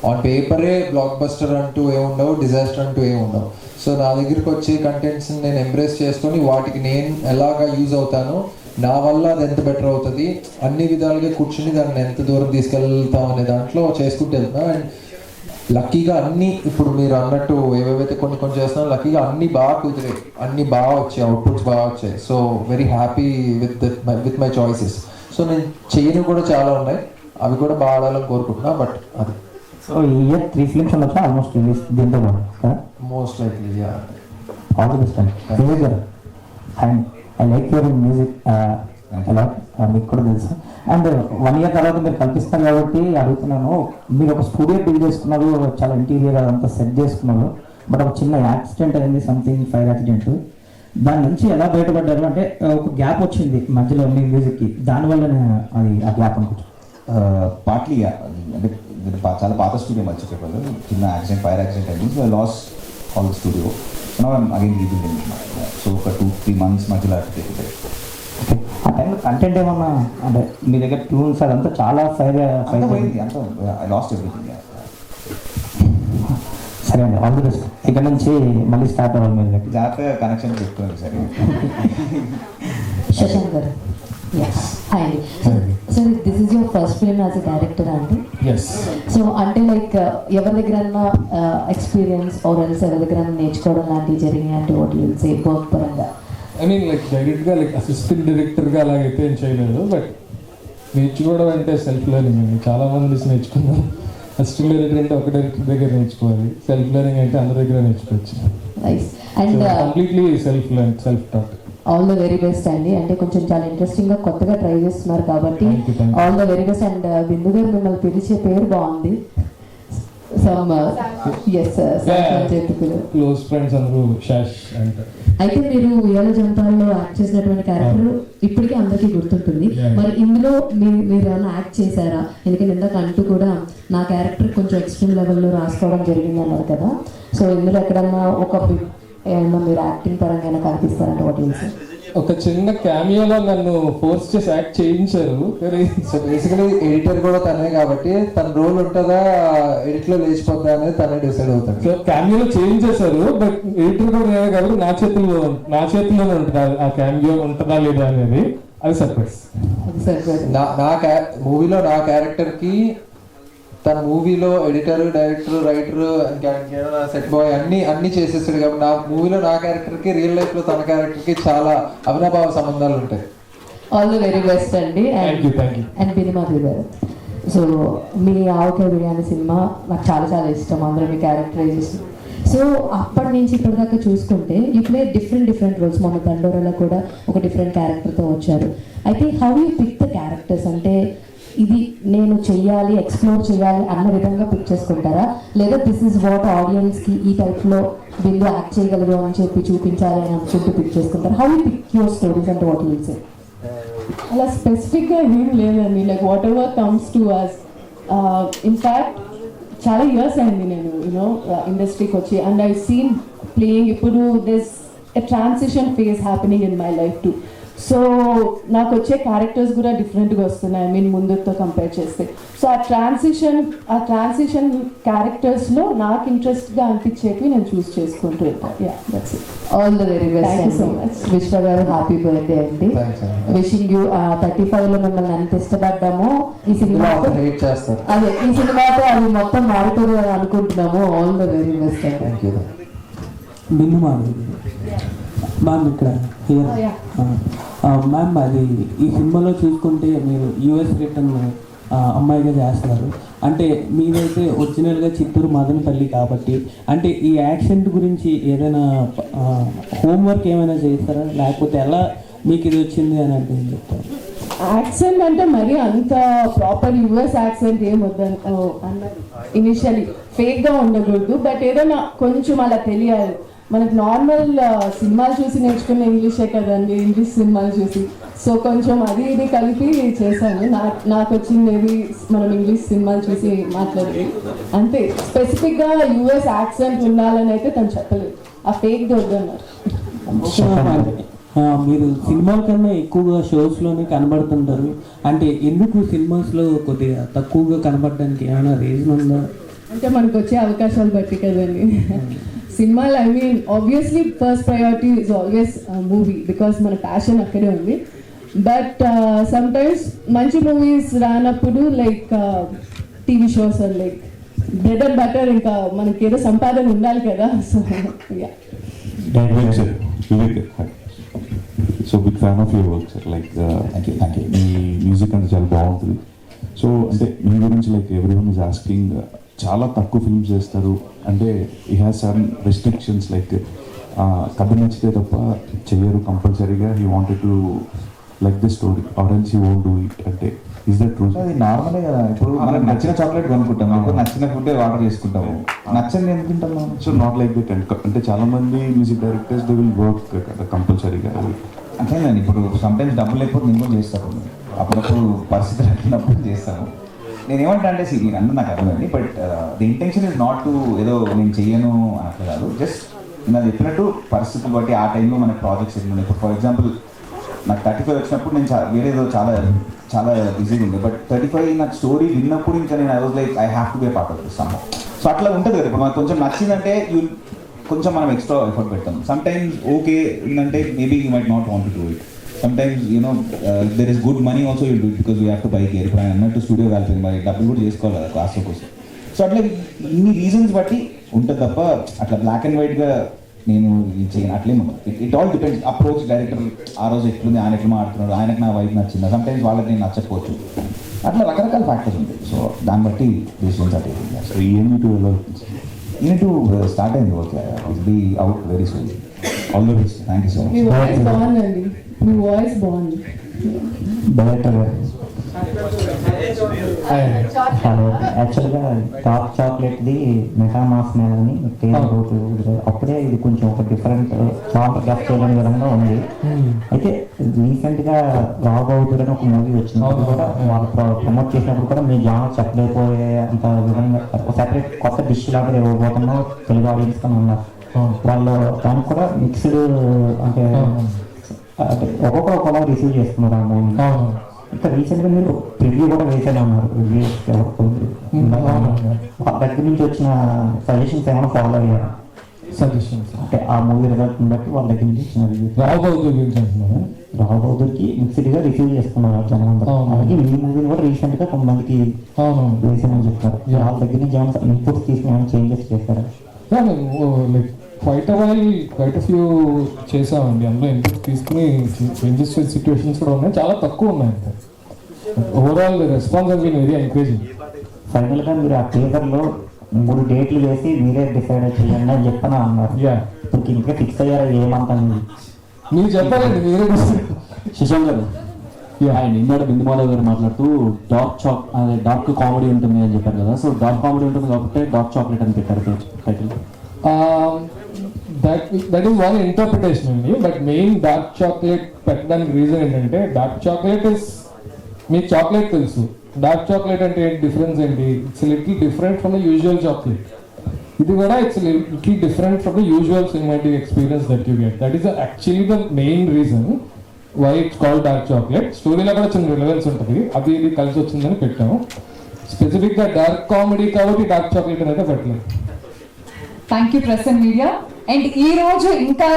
On పేపరే block buster అంటూ ఏముండవు, disaster అంటూ ఏముండవు. సో నా దగ్గరికి వచ్చే కంటెంట్స్ని నేను ఎంబ్రేస్ చేసుకొని వాటికి నేను ఎలాగా యూజ్ అవుతానో, నా వల్ల అది ఎంత బెటర్ అవుతుంది, అన్ని విధాలుగా కూర్చుని దాన్ని ఎంత దూరం తీసుకెళ్తాం అనే దాంట్లో చేసుకుంటూ వెళ్తున్నా. అండ్ లక్కీగా అన్నీ ఇప్పుడు మీరు అన్నట్టు ఏవేవైతే కొన్ని కొన్ని చేస్తున్నారో లక్కీగా అన్నీ బాగా కుదిరాయి, అన్నీ బాగా వచ్చాయి, అవుట్పుట్స్ బాగా వచ్చాయి. So very happy with my choices. So నేను చేయను కూడా చాలా ఉన్నాయి, అవి కూడా బాగా ఆడాలని కోరుకుంటున్నా. బట్ అది సో ఈ ఇయర్ 3 ఫిల్మ్స్ ఉండొచ్చు ఆల్మోస్ట్ రిలీజ్ దీంతో కదా, most likely. All the best అండి. And I like your music ఎలా మీకు కూడా తెలుసు. అండ్ 1 ఇయర్ తర్వాత మీరు కల్పిస్తారు కాబట్టి అడుగుతున్నాను, మీరు ఒక స్టూడియో బిల్డ్ చేసుకున్నారు, చాలా ఇంటీరియర్ అదంతా సెట్ చేసుకున్నారు, బట్ ఒక చిన్న యాక్సిడెంట్ అయింది, సంథింగ్ ఫైర్ యాక్సిడెంట్. దాని నుంచి ఎలా బయటపడ్డారు? అంటే ఒక గ్యాప్ వచ్చింది మధ్యలో మీ మ్యూజిక్కి, దానివల్లనే అది ఆ గ్యాప్ అనుకుంటున్నాను. పార్ట్లీ అంటే చాలా పాత స్టూడియో మధ్య చెప్పారు, చిన్న యాక్సిడెంట్, ఫైర్ యాక్సిడెంట్ అయింది. So I lost all the studio. So now I'm again rebuilding. So ఒక 2-3 months మధ్యలో అట్లా ఆ టైంలో కంటెంట్ ఏమన్నా అంటే మీ దగ్గర ట్యూన్స్ అదంతా చాలా ఫైర్ పోయింది, అంతా ఐ లాస్ట్ ఎవ్రీథింగ్. సరే అండి, ఆల్ ది బెస్ట్. ఇక్కడ నుంచి మళ్ళీ స్టార్ట్ అవ్వాలి మీరు జాగ్రత్తగా కనెక్షన్ చెప్తుంది సరే. శశాంక్ గారు, హాయ్ అండి. So this is your first film as a director అండి? సో అంటే లైక్ ఎవరి దగ్గర ఎక్స్పీరియన్స్ ఆర్ ఎల్స్ ఎవరి దగ్గర నేర్చుకోవడం లాంటివి జరిగినాయి అంటే what you will say work పరంగా? ఐ మీన్ లైక్ డైరెక్ట్గా లైక్ అసిస్టెంట్ డైరెక్టర్గా అలాగైతే ఏం చేయలేదు, బట్ నేర్చుకోవడం అంటే సెల్ఫ్ లెర్నింగ్ అండి. చాలామంది నేర్చుకున్నాం. అసిస్టెంట్ డైరెక్టర్ అంటే ఒక డైరెక్టర్ దగ్గర నేర్చుకోవాలి, సెల్ఫ్ లెర్నింగ్ అంటే అందరి దగ్గర నేర్చుకోవచ్చు. And completely self taught. All the very best అండి. అంటే కొంచెం చాలా ఇంట్రెస్టింగ్గా కొత్తగా ట్రై చేస్తున్నారు కాబట్టి all the very best. And Bindu గారు మిమ్మల్ని పిలిచే పేరు బాగుంది, క్లోజ్ ఫ్రెండ్స్ అందరూ శాష్ అంటారు. అయితే మీరు ఉయ్యాల జంపాల్లో యాక్ట్ చేసినటువంటి క్యారెక్టర్ ఇప్పటికీ అందరికీ గుర్తుంటుంది. మరి ఇందులో మీరు ఏమైనా యాక్ట్ చేశారా? ఎందుకంటే ఇందాక అంటూ కూడా నా క్యారెక్టర్ కొంచెం ఎక్స్ట్రీమ్ లెవెల్లో రాసుకోవడం జరిగింది అన్నారు కదా. సో ఇందులో ఎక్కడన్నా ఏమన్నా మీరు యాక్టింగ్ పరంగా కనిపిస్తారంటే వాటి ఒక చిన్న క్యామియోలో నన్ను ఫోర్స్ చేసి యాక్ట్ చేయించారు. సో బేసికలీ ఎడిటర్ కూడా తనే కాబట్టి తన రోల్ ఉంటుందా ఎడిట్లో లేచిపోద్దా అనేది తనే డిసైడ్ అవుతాడు. సో క్యామియోలో చేంజ్ చేశారు, బట్ ఎడిటర్ కూడా నేనే కాబట్టి నా చేతిలోనే ఉంటుంది ఆ క్యామియో ఉంటుందా లేదా అనేది. అది సర్ప్రైజ్. మూవీలో నా క్యారెక్టర్కి తన మూవీలో editor, director, writer, set boy అన్ని చేసేస్తాడు కాబట్టి నా మూవీలో నా క్యారెక్టర్కి రియల్ లైఫ్లో తన క్యారెక్టర్కి చాలా అవినాభావ సంబంధాలు ఉంటాయి. ఆల్ ది వెరీ బెస్ట్ అండి. అండ్ బినిమాధు గారు, సో మీ ఆవకాయ బిర్యానీ సినిమా నాకు చాలా చాలా ఇష్టం, అందులో మీ క్యారెక్టరైజేషన్. సో అప్పటి నుంచి ఇప్పటిదాకా చూసుకుంటే యూ ప్లే డిఫరెంట్ రోల్స్. మొన్న దండోరాలో కూడా ఒక డిఫరెంట్ క్యారెక్టర్తో వచ్చారు. అయితే how you pick the characters? అంటే ఇది నేను చెయ్యాలి, ఎక్స్ప్లోర్ చేయాలి అన్న విధంగా పిక్ చేసుకుంటారా, లేదా దిస్ ఇస్ వాట్ ఆడియన్స్కి ఈ టైప్లో వీళ్ళు యాక్ట్ చేయగలరు అని చెప్పి చూపించాలి అని అనుకుంటూ పిక్ చేసుకుంటారు? How you pick your stories అంటే వాట్ యూ విల్ సే? అలా స్పెసిఫిక్గా ఏం లేదండి, like whatever comes to us. In fact చాలా ఇయర్స్ అయింది నేను ఇండస్ట్రీకి వచ్చి, అండ్ ఐ సీన్ ప్లేయింగ్. ఇప్పుడు this a transition phase happening in my life too. So నాకు వచ్చే క్యారెక్టర్స్ కూడా డిఫరెంట్గా వస్తున్నాయి, ఐ మీన్ ముందుతో కంపేర్ చేస్తే. సో ఆ ట్రాన్సిషన్ క్యారెక్టర్స్లో నాకు ఇంట్రెస్ట్గా అనిపించేవి నేను చూస్ చేసుకుంటూ ఉంటాను. Yeah, that's it. All the very best. Thank you so much. విశ్వ గారు, హ్యాపీ బర్త్డే అండి. విషింగ్ యూ 35లో మిమ్మల్ని ఎంత ఇష్టపడ్డామో ఈ సినిమాతో అది మొత్తం మారుతుంది అని అనుకుంటున్నాము. ఆల్ ద వెరీ బెస్ట్ అండి. Thank you. బిందు మ్యామ్ ఇక్కడ మ్యామ్, అది ఈ సినిమాలో చూసుకుంటే మీరు యూఎస్ రిటర్న్ అమ్మాయిగా చేస్తారు. అంటే మీరైతే ఒరిజినల్గా చిత్తూరు మదనపల్లి కాబట్టి, అంటే ఈ యాక్సెంట్ గురించి ఏదైనా హోంవర్క్ ఏమైనా చేస్తారా, లేకపోతే ఎలా మీకు ఇది వచ్చింది అని అంటే ఏం చెప్తారు? యాక్సెంట్ అంటే మరి అంత ప్రాపర్ యూఎస్ యాక్సెంట్ ఏం వద్దని అన్నది ఇనిషియలీ ఫేక్గా ఉండకూడదు, బట్ ఏదైనా కొంచెం అలా తెలియాలి. మనకు నార్మల్ సినిమాలు చూసి నేర్చుకున్న ఇంగ్లీషే కదండి, ఇంగ్లీష్ సినిమాలు చూసి. సో కొంచెం అది ఇది కలిపి చేశాను. నాకు వచ్చింది మనం ఇంగ్లీష్ సినిమాలు చూసి మాట్లాడేది అంతే. స్పెసిఫిక్గా యూఎస్ యాక్సెంట్ ఉండాలని అయితే తను చెప్పలేదు, ఆ ఫేక్ వద్దన్నారు. మీరు సినిమాల కన్నా ఎక్కువగా షోస్లోనే కనబడుతుంటారు. అంటే ఎందుకు సినిమాస్లో కొద్దిగా తక్కువగా కనబడడానికి ఏమైనా రీజన్ ఉందా? అంటే మనకు వచ్చే అవకాశాలు బట్టి కదండి. సినిమాలు I mean obviously first priority is always movie because మన ప్యాషన్ అక్కడే ఉంది. బట్ సమ్టైమ్స్ మంచి మూవీస్ రానప్పుడు like TV shows or like bread and butter, ఇంకా మనకి ఏదో సంపాదన ఉండాలి కదా. So yeah. So big fan of your work sir. Like thank you. మీ మ్యూజిక్ అంటే చాలా బాగుంటుంది. సో అంటే మీ గురించి like everyone is asking, చాలా తక్కువ ఫిల్మ్స్ చేస్తారు అంటే ఈ హ్యాస్ సర్టన్ రెస్ట్రిక్షన్స్, లైక్ కథ నచ్చితే తప్ప చెయ్యరు కంపల్సరీగా. He wanted to like the story or else he won't do it. అంటే ఇస్ దట్ ట్రూ? అది నార్మలే కదా. ఇప్పుడు మనకు నచ్చిన చాక్లెట్ కొనుక్కుంటాం, ఇప్పుడు నచ్చిన ఫుడ్ ఆర్డర్ చేసుకుంటాము, నచ్చని ఎందుకు తింటాం మనం? So not like that. అంటే చాలా మంది music directors they will work కంపల్సరీగా. అట్లేదండి, ఇప్పుడు సమ్టైమ్స్ డబ్బులు లేకపోతే నేను కూడా చేస్తాను, అప్పుడప్పుడు పరిస్థితులు అట్టినప్పుడు చేస్తాను. నేను ఏమంటా అంటే నేను అన్న నాకు అర్థమైంది, but the intention is not to ఏదో నేను చెయ్యను అట్లా కాదు. జస్ట్ నేను చెప్పినట్టు పరిస్థితులు బట్టి ఆ టైంలో మనకి ప్రాజెక్ట్స్ ఎన్ని ఉన్నాయి. ఇప్పుడు ఫర్ ఎగ్జాంపుల్ నాకు 35 వచ్చినప్పుడు నేను వేరేదో చాలా చాలా బిజీగా ఉంది, బట్ 35 నాకు స్టోరీ విన్నప్పుడు ఇంకా నేను I was like I have to be part of this some. So అట్లా ఉంటుంది కదా. ఇప్పుడు మనకు కొంచెం నచ్చిందంటే కొంచెం మనం ఎక్స్ట్రా ఎఫర్ట్ పెడతాం. సమ్ టైమ్స్ ఓకే ఏంటంటే maybe you might not want to do it. Some times you know there is good money also you do it because you have to buy gear. ఇప్పుడు ఆయన అన్నట్టు స్టూడియో వెళ్ళిపోయింది, మరి డబ్బులు కూడా చేసుకోవాలి కదా క్లాస్ కోసం. సో అట్లా ఇన్ని రీజన్స్ బట్టి ఉంటుంది తప్ప అట్లా బ్లాక్ అండ్ వైట్గా నేను ఇది చేయను అట్లేమో. It all depends approach. Director ఆ రోజు ఎట్లుంది, ఆయన ఎట్లా మాడుతున్నాడు, ఆయనకు నా వైఫ్ నచ్చింది, సమ్ టైమ్స్ వాళ్ళకి నేను నచ్చకపోవచ్చు, అట్లా రకరకాల ఫ్యాక్టర్స్ ఉంటాయి. సో దాన్ని బట్టి డిసిషన్స్ అట్లా. So EME to unit start అయింది, okay, it be out very soon. All the best. Thank you so మీ మచ్. వాయిస్ బాగుందండి, మీ వాయిస్ బాగుంది. డైరెక్టర్ గారు హలో, యాక్చువల్గా డార్క్ చాక్లెట్ది మెటామాస్ మీద అని అప్పుడే ఇది కొంచెం ఒక డిఫరెంట్ చాక్లెట్ చేయలేని విధంగా ఉంది. అయితే రీసెంట్గా రాబోతుడు అని ఒక మూవీ వచ్చింది, అది కూడా వాళ్ళు ప్రమోట్ చేసినప్పుడు కూడా మీ జానర్ చెప్పలేకపోయే అంత విధంగా సెపరేట్ కొత్త డిష్ లాగా ఇవ్వబోతున్నాం తెలుగు ఆడియన్స్ అని ఉన్నారు. వాళ్ళు దానికి కూడా మిక్స్డ్ అంటే ఒక్కొక్కరు ఒకలా రిసీవ్ చేసుకున్నారు ఆ మూవీ. ఇంకా రీసెంట్గా మీరు రివ్యూ కూడా వేసేలా ఉన్నారు. రివ్యూ దగ్గర నుంచి వచ్చిన సజెషన్స్ ఏమైనా ఫాలో అయ్యారు? సజెషన్స్ అంటే ఆ మూవీ రిజల్ట్ బట్టి వాళ్ళ దగ్గర నుంచి వచ్చిన రివ్యూ. రాబోతుడికి మిక్స్డ్గా రిసీవ్ చేసుకున్నారు జనం. అలాగే ఈ మూవీని కూడా రీసెంట్గా కొంతమందికి వేసామని చెప్తారు. వాళ్ళ దగ్గర నుంచి ఏమైనా ఇన్పుట్స్ తీసుకుని ఏమైనా చేంజెస్ చేస్తారా? లైక్ క్వైట్ అ ఫ్యూ చేసామండి. అందులో ఇన్పుట్ తీసుకుని చేంజెస్ చేసే సిచ్యువేషన్స్ కూడా ఉన్నాయి, చాలా తక్కువ ఉన్నాయి. అంతే overall response has been very encouraging. ఫైనల్గా మీరు ఆ టీజర్లో 3 డేట్లు వేసి మీరే డిసైడ్ చేయండి అని చెప్పని అన్నారు. ఇప్పుడు ఇంకా ఫిక్స్ అయ్యారా ఏమంటాను? మీరు చెప్పాలండి, మీరే శశాంక్ గారు అండ్ ఇందాక బిందుమాధవ్ గారు మాట్లాడుతూ డార్క్ కామెడీ ఉంటుంది అని చెప్పారు కదా. సో డార్క్ కామెడీ ఉంటుంది కాబట్టి డార్క్ చాక్లెట్ అని పెట్టారు title. That is one interpretation అండి. బట్ మెయిన్ డార్క్ చాక్లెట్ పెట్టడానికి రీజన్ ఏంటంటే డార్క్ చాక్లెట్ ఇస్, మీకు చాక్లెట్ తెలుసు, డార్క్ చాక్లెట్ అంటే డిఫరెన్స్ ఏంటి? It's little different from the usual chocolate. ఇది కూడా it's little different from the usual cinematic experience that you get. That is actually the main reason why it's called dark chocolate. స్టోరీలో కూడా చిన్న relevance ఉంటుంది, అది ఇది కలిసి వచ్చిందని పెట్టాము. స్పెసిఫిక్గా డార్క్ కామెడీ కాబట్టి డార్క్ చాక్లెట్ అనేది పెట్టలేదు. Thank you press and media. And ఈ రోజు ఇంకా